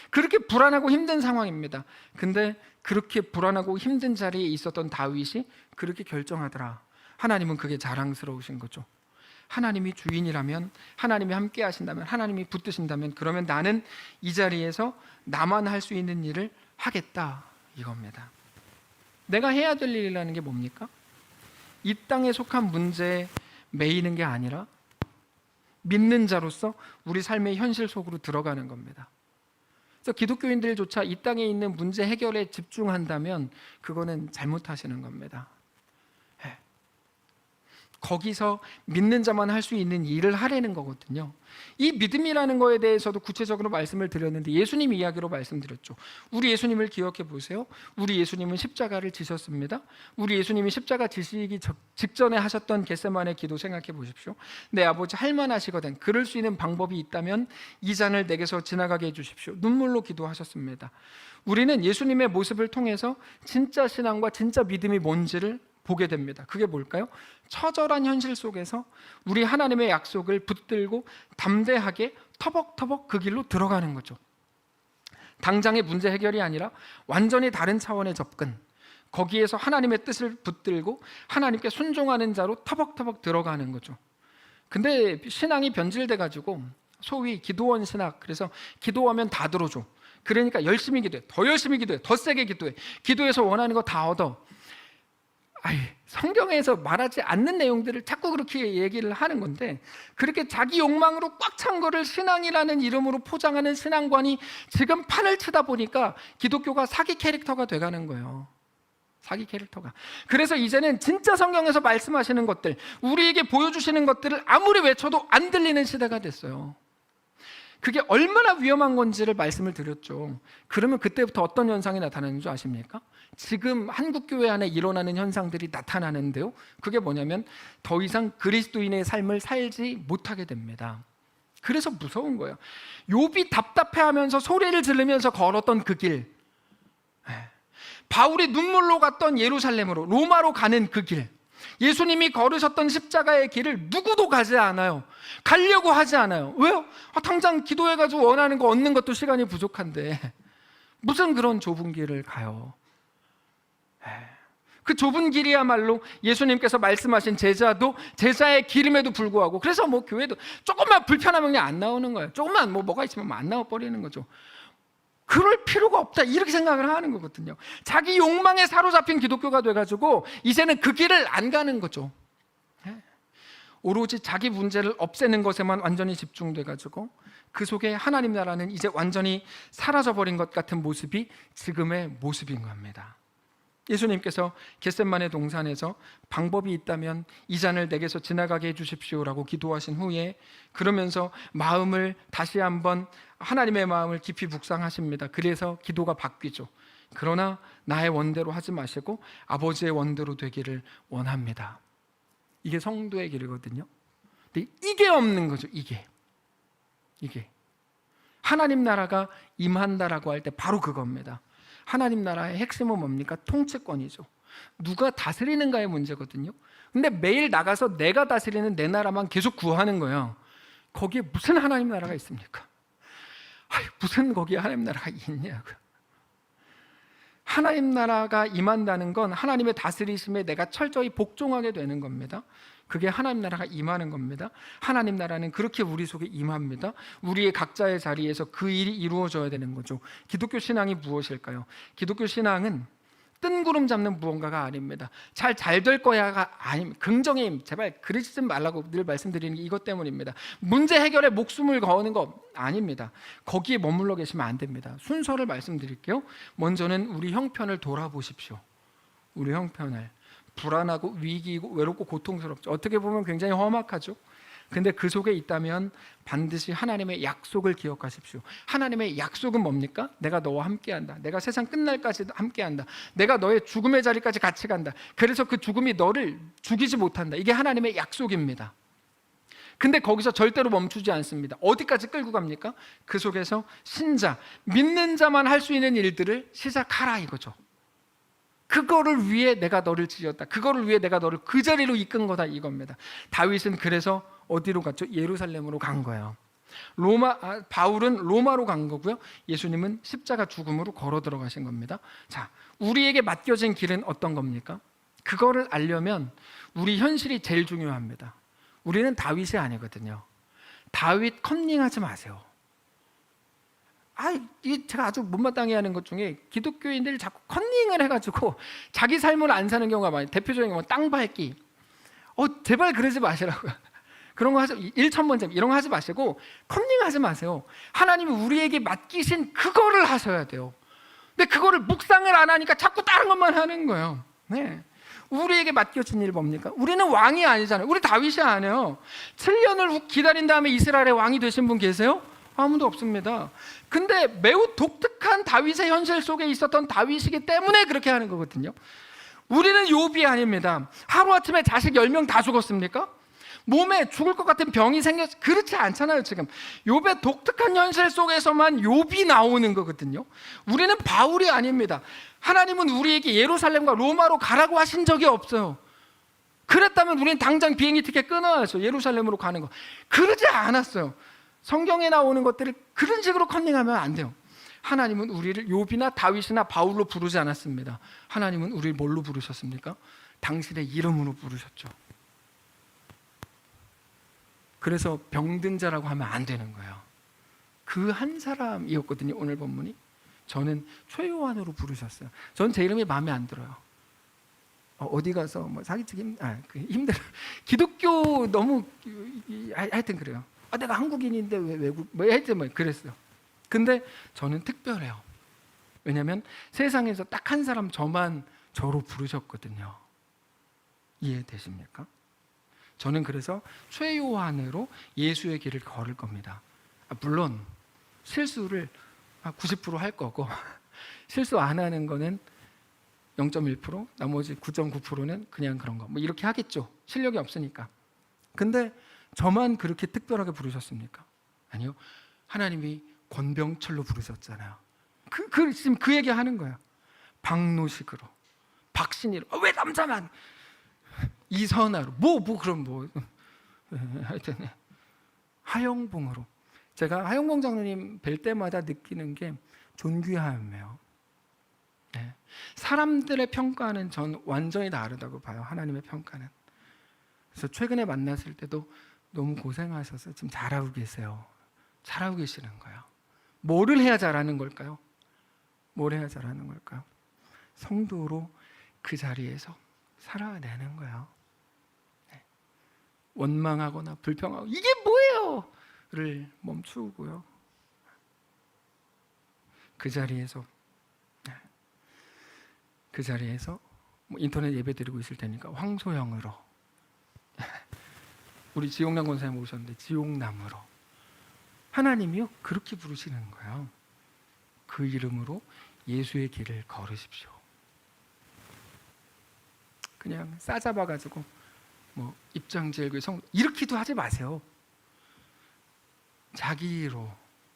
그렇게 불안하고 힘든 상황입니다. 근데 그렇게 불안하고 힘든 자리에 있었던 다윗이 그렇게 결정하더라. 하나님은 그게 자랑스러우신 거죠. 하나님이 주인이라면, 하나님이 함께 하신다면, 하나님이 붙드신다면, 그러면 나는 이 자리에서 나만 할 수 있는 일을 하겠다 이겁니다. 내가 해야 될 일이라는 게 뭡니까? 이 땅에 속한 문제에 매이는 게 아니라 믿는 자로서 우리 삶의 현실 속으로 들어가는 겁니다. 그래서 기독교인들조차 이 땅에 있는 문제 해결에 집중한다면 그거는 잘못하시는 겁니다. 거기서 믿는 자만 할 수 있는 일을 하라는 거거든요. 이 믿음이라는 거에 대해서도 구체적으로 말씀을 드렸는데 예수님 이야기로 말씀드렸죠. 우리 예수님을 기억해 보세요. 우리 예수님은 십자가를 지셨습니다. 우리 예수님이 십자가 지시기 직전에 하셨던 겟세마네 기도 생각해 보십시오. 내 아버지 할 만하시거든 그럴 수 있는 방법이 있다면 이 잔을 내게서 지나가게 해주십시오. 눈물로 기도하셨습니다. 우리는 예수님의 모습을 통해서 진짜 신앙과 진짜 믿음이 뭔지를 보게 됩니다. 그게 뭘까요? 처절한 현실 속에서 우리 하나님의 약속을 붙들고 담대하게 터벅터벅 그 길로 들어가는 거죠. 당장의 문제 해결이 아니라 완전히 다른 차원의 접근, 거기에서 하나님의 뜻을 붙들고 하나님께 순종하는 자로 터벅터벅 들어가는 거죠. 근데 신앙이 변질돼 가지고 소위 기도원 신학, 그래서 기도하면 다 들어줘. 그러니까 열심히 기도해, 더 열심히 기도해, 더 세게 기도해, 기도해서 원하는 거 다 얻어. 성경에서 말하지 않는 내용들을 자꾸 그렇게 얘기를 하는 건데, 그렇게 자기 욕망으로 꽉 찬 거를 신앙이라는 이름으로 포장하는 신앙관이 지금 판을 치다 보니까 기독교가 사기 캐릭터가 돼가는 거예요. 사기 캐릭터가. 그래서 이제는 진짜 성경에서 말씀하시는 것들, 우리에게 보여주시는 것들을 아무리 외쳐도 안 들리는 시대가 됐어요. 그게 얼마나 위험한 건지를 말씀을 드렸죠. 그러면 그때부터 어떤 현상이 나타나는 줄 아십니까? 지금 한국교회 안에 일어나는 현상들이 나타나는데요, 그게 뭐냐면 더 이상 그리스도인의 삶을 살지 못하게 됩니다. 그래서 무서운 거예요. 욥이 답답해하면서 소리를 지르면서 걸었던 그 길, 바울이 눈물로 갔던 예루살렘으로, 로마로 가는 그 길, 예수님이 걸으셨던 십자가의 길을 누구도 가지 않아요. 가려고 하지 않아요. 왜요? 당장 기도해가지고 원하는 거 얻는 것도 시간이 부족한데 무슨 그런 좁은 길을 가요. 그 좁은 길이야말로 예수님께서 말씀하신 제자도 제자의 기름에도 불구하고, 그래서 뭐 교회도 조금만 불편하면 그냥 안 나오는 거예요. 조금만 뭐가 있으면 안 나와 버리는 거죠. 그럴 필요가 없다 이렇게 생각을 하는 거거든요. 자기 욕망에 사로잡힌 기독교가 돼가지고 이제는 그 길을 안 가는 거죠. 오로지 자기 문제를 없애는 것에만 완전히 집중돼가지고 그 속에 하나님 나라는 이제 완전히 사라져버린 것 같은 모습이 지금의 모습인 겁니다. 예수님께서 겟세마네 동산에서 방법이 있다면 이 잔을 내게서 지나가게 해주십시오라고 기도하신 후에 그러면서 마음을 다시 한번 하나님의 마음을 깊이 묵상하십니다. 그래서 기도가 바뀌죠. 그러나 나의 원대로 하지 마시고 아버지의 원대로 되기를 원합니다. 이게 성도의 길이거든요. 근데 이게 없는 거죠. 이게 하나님 나라가 임한다라고 할 때 바로 그겁니다. 하나님 나라의 핵심은 뭡니까? 통치권이죠. 누가 다스리는가의 문제거든요. 근데 매일 나가서 내가 다스리는 내 나라만 계속 구하는 거예요. 거기에 무슨 하나님 나라가 있습니까? 무슨 거기에 하나님 나라가 있냐고요. 하나님 나라가 임한다는 건 하나님의 다스리심에 내가 철저히 복종하게 되는 겁니다. 그게 하나님 나라가 임하는 겁니다. 하나님 나라는 그렇게 우리 속에 임합니다. 우리의 각자의 자리에서 그 일이 이루어져야 되는 거죠. 기독교 신앙이 무엇일까요? 기독교 신앙은 뜬구름 잡는 무언가가 아닙니다. 잘 될 거야가 아닙니다. 긍정의 힘, 제발 그러지 말라고 늘 말씀드리는 게 이것 때문입니다. 문제 해결에 목숨을 거는 거 아닙니다. 거기에 머물러 계시면 안 됩니다. 순서를 말씀드릴게요. 먼저는 우리 형편을 돌아보십시오. 우리 형편을. 불안하고 위기이고 외롭고 고통스럽죠. 어떻게 보면 굉장히 험악하죠. 근데 그 속에 있다면 반드시 하나님의 약속을 기억하십시오. 하나님의 약속은 뭡니까? 내가 너와 함께한다. 내가 세상 끝날까지 함께한다. 내가 너의 죽음의 자리까지 같이 간다. 그래서 그 죽음이 너를 죽이지 못한다. 이게 하나님의 약속입니다. 근데 거기서 절대로 멈추지 않습니다. 어디까지 끌고 갑니까? 그 속에서 신자, 믿는 자만 할 수 있는 일들을 시작하라 이거죠. 그거를 위해 내가 너를 지었다. 그거를 위해 내가 너를 그 자리로 이끈 거다 이겁니다. 다윗은 그래서 어디로 갔죠? 예루살렘으로 간 거예요. 바울은 로마로 간 거고요. 예수님은 십자가 죽음으로 걸어 들어가신 겁니다. 자, 우리에게 맡겨진 길은 어떤 겁니까? 그거를 알려면 우리 현실이 제일 중요합니다. 우리는 다윗이 아니거든요. 다윗 컨닝하지 마세요. 이게 제가 아주 못마땅해 하는 것 중에 기독교인들이 자꾸 컨닝을 해가지고 자기 삶을 안 사는 경우가 많아요. 대표적인 경우 땅 밟기. 제발 그러지 마시라고요. 그런 거 하지, 1,000번째 이런 거 하지 마시고 컨닝하지 마세요. 하나님이 우리에게 맡기신 그거를 하셔야 돼요. 근데 그거를 묵상을 안 하니까 자꾸 다른 것만 하는 거예요. 네. 우리에게 맡겨진 일 뭡니까? 우리는 왕이 아니잖아요. 우리 다윗이 아니에요. 7년을 기다린 다음에 이스라엘의 왕이 되신 분 계세요? 아무도 없습니다. 근데 매우 독특한 다윗의 현실 속에 있었던 다윗이기 때문에 그렇게 하는 거거든요. 우리는 욥이 아닙니다. 하루아침에 자식 10명 다 죽었습니까? 몸에 죽을 것 같은 병이 그렇지 않잖아요. 지금 욥의 독특한 현실 속에서만 욥이 나오는 거거든요. 우리는 바울이 아닙니다. 하나님은 우리에게 예루살렘과 로마로 가라고 하신 적이 없어요. 그랬다면 우리는 당장 비행기 티켓 끊어야죠. 예루살렘으로 가는 거. 그러지 않았어요. 성경에 나오는 것들을 그런 식으로 컨닝하면 안 돼요. 하나님은 우리를 욥이나 다윗이나 바울로 부르지 않았습니다. 하나님은 우리를 뭘로 부르셨습니까? 당신의 이름으로 부르셨죠. 그래서 병든 자라고 하면 안 되는 거예요. 그 한 사람이었거든요. 오늘 본문이. 저는 최요한으로 부르셨어요. 전 제 이름이 마음에 안 들어요. 어디 가서 뭐 사기치기 힘들어. 기독교 너무 하여튼 그래요. 내가 한국인인데 왜 외국 하여튼 그랬어요. 근데 저는 특별해요. 왜냐하면 세상에서 딱 한 사람 저만 저로 부르셨거든요. 이해되십니까? 저는 그래서 최요한으로 예수의 길을 걸을 겁니다. 물론 실수를 90% 할 거고 실수 안 하는 거는 0.1%, 나머지 9.9%는 그냥 그런 거. 이렇게 하겠죠. 실력이 없으니까. 근데 저만 그렇게 특별하게 부르셨습니까? 아니요. 하나님이 권병철로 부르셨잖아요. 지금 그 얘기 하는 거예요. 박노식으로, 박신이로. 왜 남자만? 이선아로. 그럼 하여튼 하영봉으로. 제가 하영봉 장로님 뵐 때마다 느끼는 게 존귀함이에요. 네. 사람들의 평가는 전 완전히 다르다고 봐요. 하나님의 평가는. 그래서 최근에 만났을 때도 너무 고생하셔서 지금 잘하고 계세요. 잘하고 계시는 거예요. 뭐를 해야 잘하는 걸까요? 뭘 해야 잘하는 걸까요? 성도로 그 자리에서 살아내는 거예요. 네. 원망하거나 불평하고 이게 뭐예요? 를 멈추고요. 그 자리에서 인터넷 예배 드리고 있을 테니까 황소영으로 우리 지용남 권사님 오셨는데 지용남으로 하나님이요 그렇게 부르시는 거예요. 그 이름으로 예수의 길을 걸으십시오. 그냥 싸잡아가지고 입장질교 이렇게도 하지 마세요. 자기로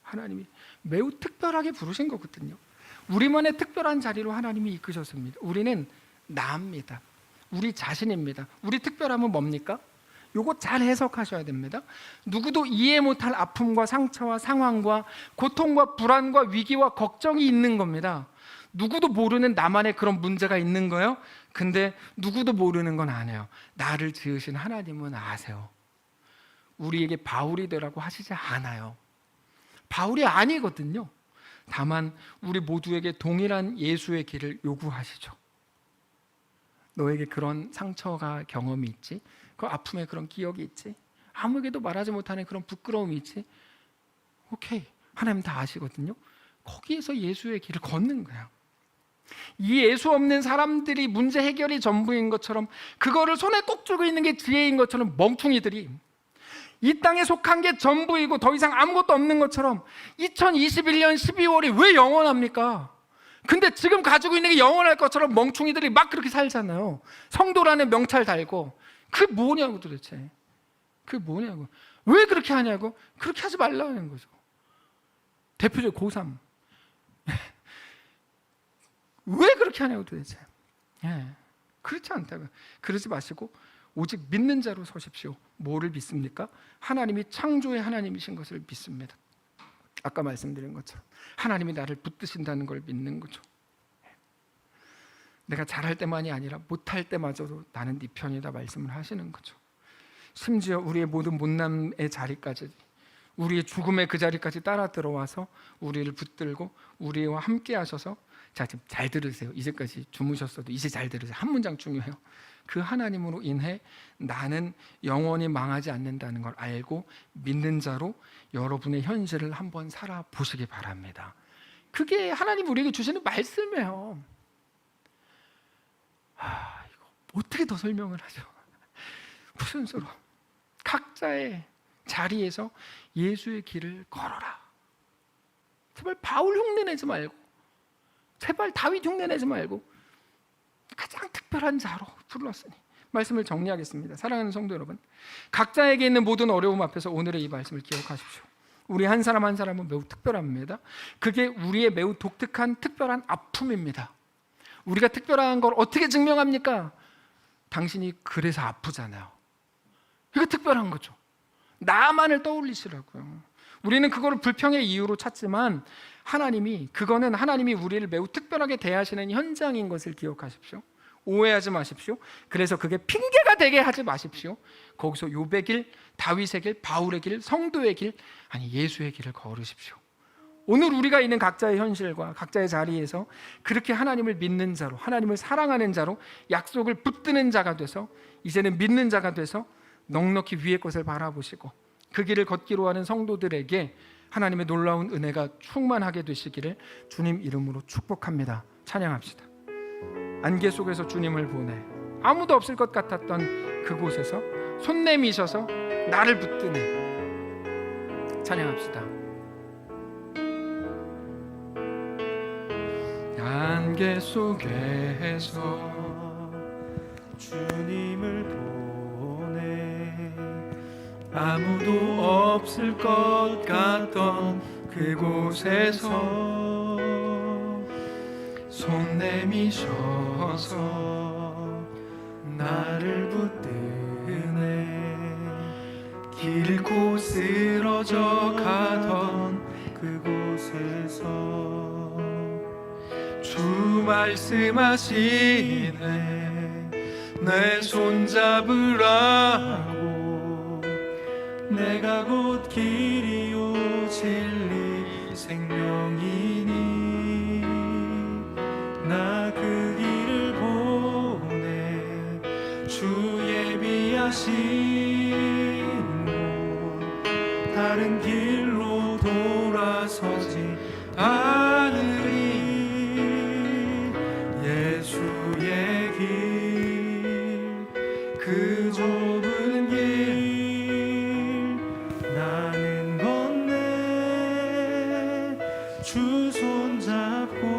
하나님이 매우 특별하게 부르신 거거든요. 우리만의 특별한 자리로 하나님이 이끄셨습니다. 우리는 나입니다. 우리 자신입니다. 우리 특별함은 뭡니까? 요거 잘 해석하셔야 됩니다. 누구도 이해 못할 아픔과 상처와 상황과 고통과 불안과 위기와 걱정이 있는 겁니다. 누구도 모르는 나만의 그런 문제가 있는 거예요. 근데 누구도 모르는 건 아니에요. 나를 지으신 하나님은 아세요. 우리에게 바울이 되라고 하시지 않아요. 바울이 아니거든요. 다만 우리 모두에게 동일한 예수의 길을 요구하시죠. 너에게 그런 상처가 경험이 있지? 그 아픔의 그런 기억이 있지? 아무에게도 말하지 못하는 그런 부끄러움이 있지? 오케이. 하나님 다 아시거든요. 거기에서 예수의 길을 걷는 거야. 이 예수 없는 사람들이 문제 해결이 전부인 것처럼 그거를 손에 꼭 쥐고 있는 게 지혜인 것처럼 멍충이들이 이 땅에 속한 게 전부이고 더 이상 아무것도 없는 것처럼 2021년 12월이 왜 영원합니까? 근데 지금 가지고 있는 게 영원할 것처럼 멍충이들이 막 그렇게 살잖아요. 성도라는 명찰 달고. 그게 뭐냐고 도대체. 그게 뭐냐고. 왜 그렇게 하냐고. 그렇게 하지 말라는 거죠. 대표적으로 고3. 왜 그렇게 하냐고 도대체. 그렇지 않다고요. 그러지 마시고 오직 믿는 자로 서십시오. 뭐를 믿습니까? 하나님이 창조의 하나님이신 것을 믿습니다. 아까 말씀드린 것처럼 하나님이 나를 붙드신다는 걸 믿는 거죠. 내가 잘할 때만이 아니라 못할 때마저도 나는 네 편이다 말씀을 하시는 거죠. 심지어 우리의 모든 못남의 자리까지, 우리의 죽음의 그 자리까지 따라 들어와서 우리를 붙들고 우리와 함께 하셔서, 자, 지금 잘 들으세요. 이제까지 주무셨어도 이제 잘 들으세요. 한 문장 중요해요. 그 하나님으로 인해 나는 영원히 망하지 않는다는 걸 알고 믿는 자로 여러분의 현실을 한번 살아보시기 바랍니다. 그게 하나님 우리에게 주시는 말씀이에요. 이거 어떻게 더 설명을 하죠? 무슨 수로 각자의 자리에서 예수의 길을 걸어라. 제발 바울 흉내내지 말고, 제발 다윗 흉내내지 말고 가장 특별한 자로 불렀으니. 말씀을 정리하겠습니다. 사랑하는 성도 여러분, 각자에게 있는 모든 어려움 앞에서 오늘의 이 말씀을 기억하십시오. 우리 한 사람 한 사람은 매우 특별합니다. 그게 우리의 매우 독특한 특별한 아픔입니다. 우리가 특별한 걸 어떻게 증명합니까? 당신이 그래서 아프잖아요. 이거 특별한 거죠. 나만을 떠올리시라고요. 우리는 그거를 불평의 이유로 찾지만 그거는 하나님이 우리를 매우 특별하게 대하시는 현장인 것을 기억하십시오. 오해하지 마십시오. 그래서 그게 핑계가 되게 하지 마십시오. 거기서 욥의 길, 다윗의 길, 바울의 길, 성도의 길, 아니 예수의 길을 걸으십시오. 오늘 우리가 있는 각자의 현실과 각자의 자리에서 그렇게 하나님을 믿는 자로, 하나님을 사랑하는 자로, 약속을 붙드는 자가 돼서, 이제는 믿는 자가 돼서 넉넉히 위의 것을 바라보시고 그 길을 걷기로 하는 성도들에게 하나님의 놀라운 은혜가 충만하게 되시기를 주님 이름으로 축복합니다. 찬양합시다. 안개 속에서 주님을 보내 아무도 없을 것 같았던 그곳에서 손 내미셔서 나를 붙드네. 찬양합시다. 안개 속에서 주님을 보내 아무도 없을 것 같던 그곳에서 손 내미셔서 나를 붙드네 길고 쓰러져 가던 그곳에서 주 말씀하시네 내 손 잡으라고 내가 곧 길이요 진리 생명이니 나 그 길을 보내 주 예비하신 곳 다른 길로 돌아서지 않으리 예수의 길 그 좁은 길 나는 건네 주 손잡고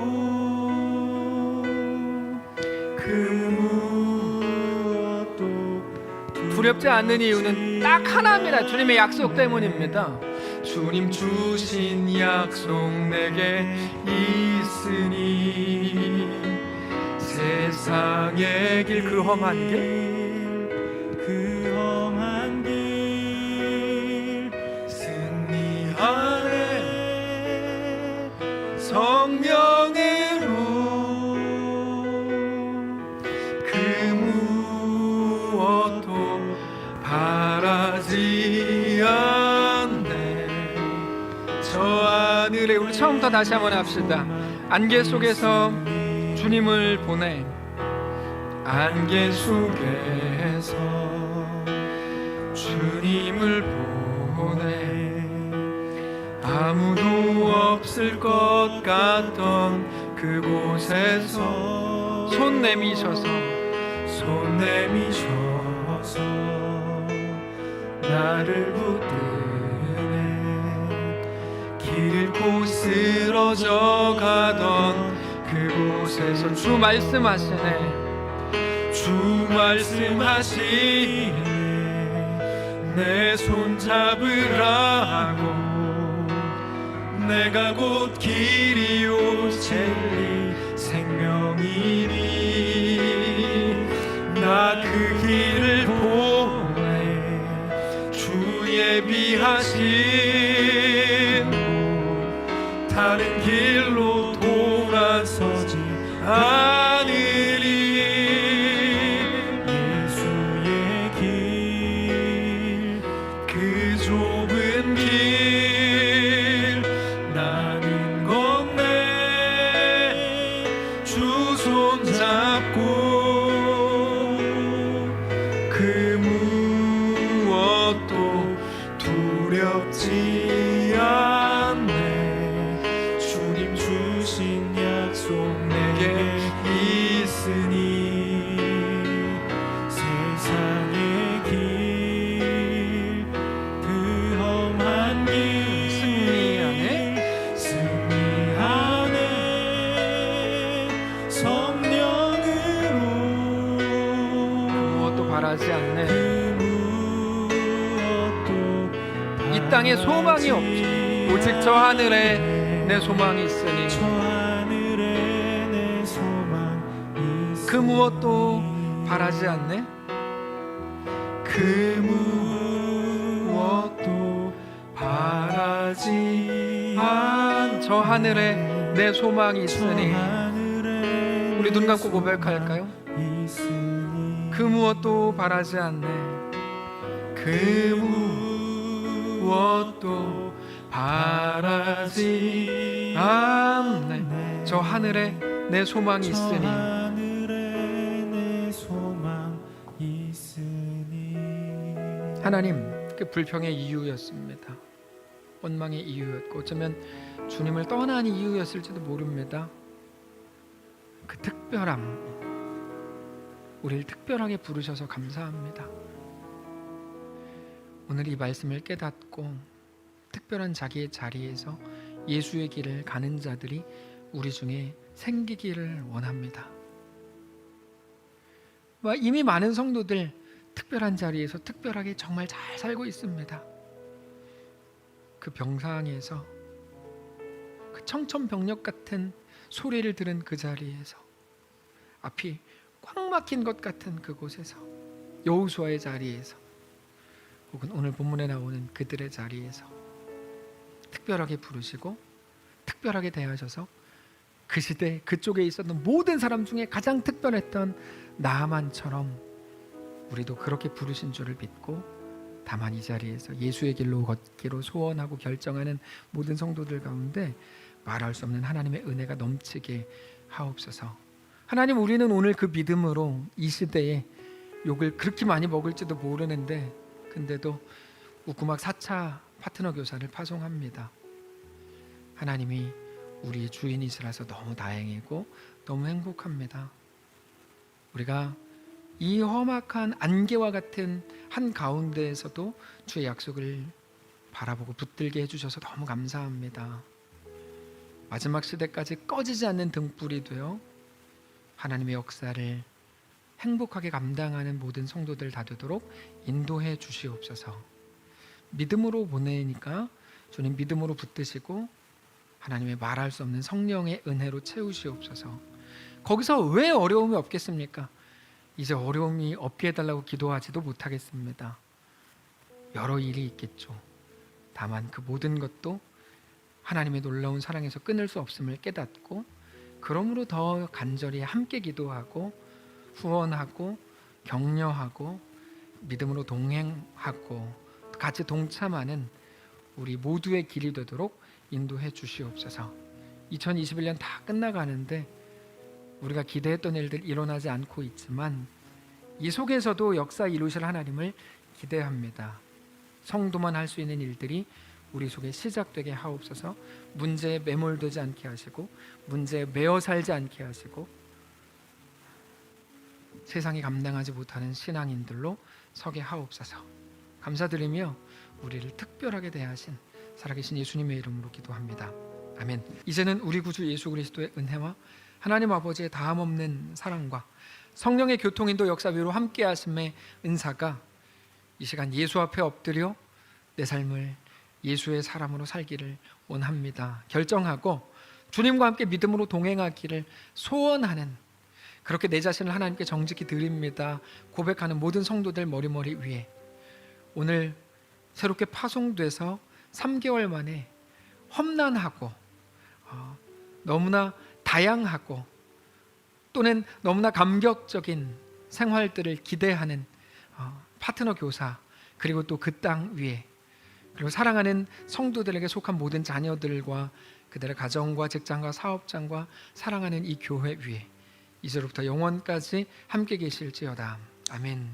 두렵지 않는 이유는 딱 하나입니다. 주님의 약속 때문입니다. 주님 주신 약속 내게 있으니 세상의 길 그 험한 길 승리하네 성령으로 그 무엇도 바라지 않네. 저 하늘에 우리 처음부터 다시 한번 합시다. 안개 속에서 주님을 보내 안개 속에서 주님을 보내 아무도 없을 것 같던 그곳에서 손 내미셔서 나를 붙드네 길고 쓰러져 가던 그곳에서 주 말씀하시네 내 손 잡으라고 내가 곧 길이요 진리 생명이니 나 그 길을 보내 주 예비하신 다른 길로 돌아서지 않으리 예수의 길 어렵지 않네. 주님 주신 약속 내게 있으니 세상의 길 그 험한 길 승리하네. 성령으로 무엇도 바라지 않네. 무엇도 이 땅에 소망이 없죠. 오직 저 하늘에 내 소망이 있으니 저 하늘에 내 소망 그 무엇도 바라지 않네. 그 무엇도 바라지 저 하늘에 내 소망이 있으니 우리 눈 감고 고백할까요? 그 무엇도 바라지 않네. 그 무엇도 바라지 않네. 저 하늘에 내 소망이 있으니 하나님, 그 불평의 이유였습니다. 원망의 이유였고 어쩌면 주님을 떠난 이유였을지도 모릅니다. 그 특별함, 우리를 특별하게 부르셔서 감사합니다. 오늘 이 말씀을 깨닫고 특별한 자기의 자리에서 예수의 길을 가는 자들이 우리 중에 생기기를 원합니다. 이미 많은 성도들 특별한 자리에서 특별하게 정말 잘 살고 있습니다. 그 병상에서 그 청천벽력 같은 소리를 들은 그 자리에서 앞이 꽉 막힌 것 같은 그곳에서 여호수아의 자리에서 혹은 오늘 본문에 나오는 그들의 자리에서 특별하게 부르시고 특별하게 대하셔서 그 시대 그쪽에 있었던 모든 사람 중에 가장 특별했던 나아만처럼 우리도 그렇게 부르신 줄을 믿고 다만 이 자리에서 예수의 길로 걷기로 소원하고 결정하는 모든 성도들 가운데 말할 수 없는 하나님의 은혜가 넘치게 하옵소서. 하나님, 우리는 오늘 그 믿음으로 이 시대에 욕을 그렇게 많이 먹을지도 모르는데 근데도 우구막 4차 파트너 교사를 파송합니다. 하나님이 우리의 주인이시라서 너무 다행이고 너무 행복합니다. 우리가 이 험악한 안개와 같은 한 가운데에서도 주의 약속을 바라보고 붙들게 해주셔서 너무 감사합니다. 마지막 시대까지 꺼지지 않는 등불이 되어 하나님의 역사를 행복하게 감당하는 모든 성도들 다 되도록 인도해 주시옵소서. 믿음으로 보내니까 주님 믿음으로 붙드시고 하나님의 말할 수 없는 성령의 은혜로 채우시옵소서. 거기서 왜 어려움이 없겠습니까? 이제 어려움이 없게 해달라고 기도하지도 못하겠습니다. 여러 일이 있겠죠. 다만 그 모든 것도 하나님의 놀라운 사랑에서 끊을 수 없음을 깨닫고 그러므로 더 간절히 함께 기도하고 후원하고 격려하고 믿음으로 동행하고 같이 동참하는 우리 모두의 길이 되도록 인도해 주시옵소서. 2021년 다 끝나가는데 우리가 기대했던 일들 일어나지 않고 있지만 이 속에서도 역사 이루실 하나님을 기대합니다. 성도만 할 수 있는 일들이 우리 속에 시작되게 하옵소서. 문제에 매몰되지 않게 하시고 문제에 매어 살지 않게 하시고 세상이 감당하지 못하는 신앙인들로 서게 하옵소서. 감사드리며 우리를 특별하게 대하신 살아계신 예수님의 이름으로 기도합니다. 아멘. 이제는 우리 구주 예수 그리스도의 은혜와 하나님 아버지의 다함없는 사랑과 성령의 교통인도 역사 위로 함께 하심의 은사가 이 시간 예수 앞에 엎드려 내 삶을 예수의 사람으로 살기를 원합니다. 결정하고 주님과 함께 믿음으로 동행하기를 소원하는 그렇게 내 자신을 하나님께 정직히 드립니다. 고백하는 모든 성도들 머리머리 위에 오늘 새롭게 파송돼서 3개월 만에 험난하고 너무나 다양하고 또는 너무나 감격적인 생활들을 기대하는 파트너 교사 그리고 또 그 땅 위에 그리고 사랑하는 성도들에게 속한 모든 자녀들과 그들의 가정과 직장과 사업장과 사랑하는 이 교회 위에 이제로부터 영원까지 함께 계실지어다. 아멘.